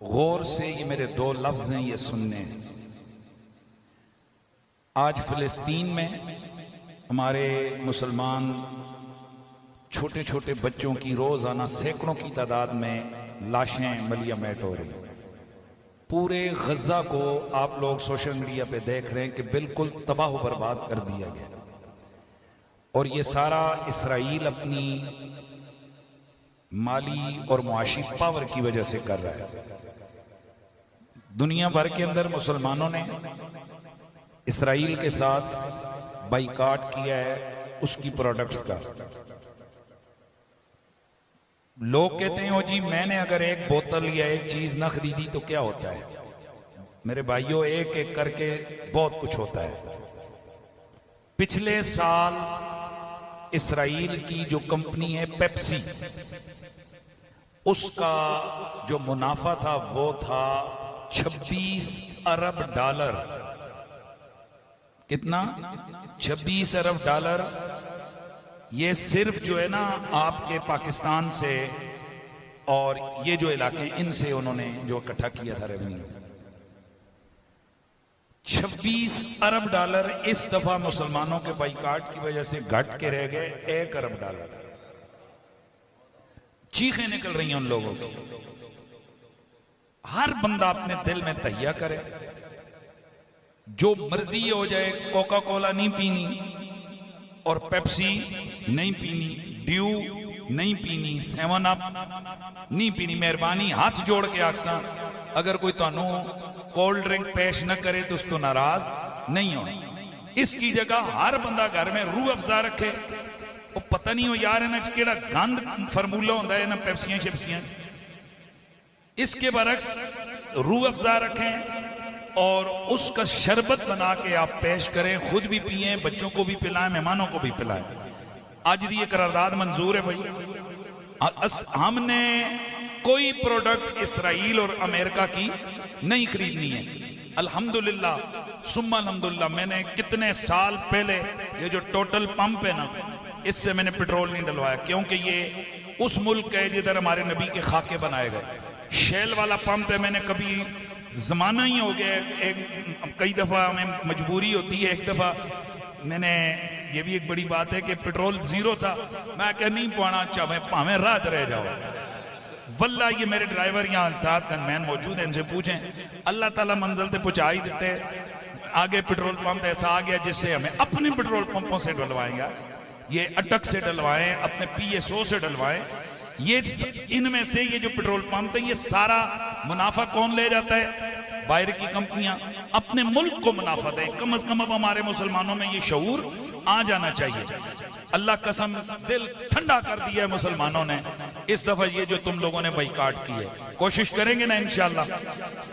गौर से ये मेरे दो लफ्ज हैं, ये सुनने हैं। आज फिलिस्तीन में हमारे मुसलमान छोटे छोटे बच्चों की रोजाना सैकड़ों की तादाद में लाशें मलिया मैट हो रही। पूरे गजा को आप लोग सोशल मीडिया पे देख रहे हैं कि बिल्कुल तबाह बर्बाद कर दिया गया, और ये सारा इसराइल अपनी माली और मुआशी पावर की वजह से कर रहा है। दुनिया भर के अंदर मुसलमानों ने इसराइल के साथ बाइकाट किया है उसकी प्रोडक्ट्स का। लोग कहते हैं ओ जी मैंने अगर एक बोतल या एक चीज ना खरीदी तो क्या होता है। मेरे भाइयों, एक एक करके बहुत कुछ होता है। पिछले साल इसराइल की जो कंपनी है पेप्सी, उसका जो मुनाफा था वो था 26 अरब डॉलर। कितना? 26 अरब डॉलर। ये सिर्फ जो है ना आपके पाकिस्तान से और ये जो इलाके इनसे उन्होंने जो इकट्ठा किया था रेवेन्यू। 26 अरब डॉलर इस दफा मुसलमानों के बाइकाट की वजह से घट के रह गए 1 अरब डॉलर। चीखें निकल रही हैं उन लोगों की। हर बंदा अपने दिल में तहिया करे, जो मर्जी हो जाए, कोका कोला नहीं पीनी और पेप्सी नहीं पीनी, ड्यू नहीं पीनी, 7 अप नहीं पीनी। मेहरबानी हाथ जोड़ के आखसा अगर कोई तानू कोल्ड ड्रिंक पेश न करे तो उसको नाराज नहीं हो। इसकी जगह हर बंदा घर में रूह अफजा रखे। वो पता नहीं हो यार इन्हें केड़ा गंद फार्मूला होता है ना पेप्सियां शिप्सियां। इसके बरक्स रूह अफजा रखें और उसका शरबत बना के आप पेश करें, खुद भी पिए, बच्चों को भी पिलाएं, मेहमानों को भी पिलाएं। आज ये करारदाद मंजूर है भाई। हमने कोई प्रोडक्ट इसराइल और अमेरिका की नहीं खरीदनी है। अल्हम्दुलिल्लाह सुम्मा अल्हम्दुलिल्लाह। मैंने कितने साल पहले ये जो टोटल पंप है ना, इससे मैंने पेट्रोल नहीं डलवाया, क्योंकि ये उस मुल्क है जिधर हमारे नबी के खाके बनाए गए। शेल वाला पंप है, मैंने कभी जमाना ही हो गया, एक कई दफा हमें मजबूरी होती है। एक दफा मैंने, ये भी एक बड़ी बात है कि पेट्रोल जीरो था, मैं क्या नहीं पाना, अच्छा मैं भावें रात रह जाओ। वल्ला ये मेरे ड्राइवर यहाँ साथ गनमैन मौजूद हैं, इनसे पूछें, अल्लाह ताला मंजिल पे पहुंचा ही देते। आगे पेट्रोल पंप ऐसा आ गया जिससे हमें अपने पेट्रोल पंपों से डलवाएंगे, ये अटक से डलवाएं, अपने PSO से डलवाएं। ये इनमें से ये जो पेट्रोल पंप है, ये सारा मुनाफा कौन ले जाता है? बाहर की कंपनियां। अपने मुल्क को मुनाफा दें। कम से कम अब हमारे मुसलमानों में ये शऊर आ जाना चाहिए। अल्लाह कसम दिल ठंडा कर दिया है मुसलमानों ने इस दफा। ये जो तुम लोगों ने बाइकाट की है, कोशिश करेंगे ना इंशाअल्लाह।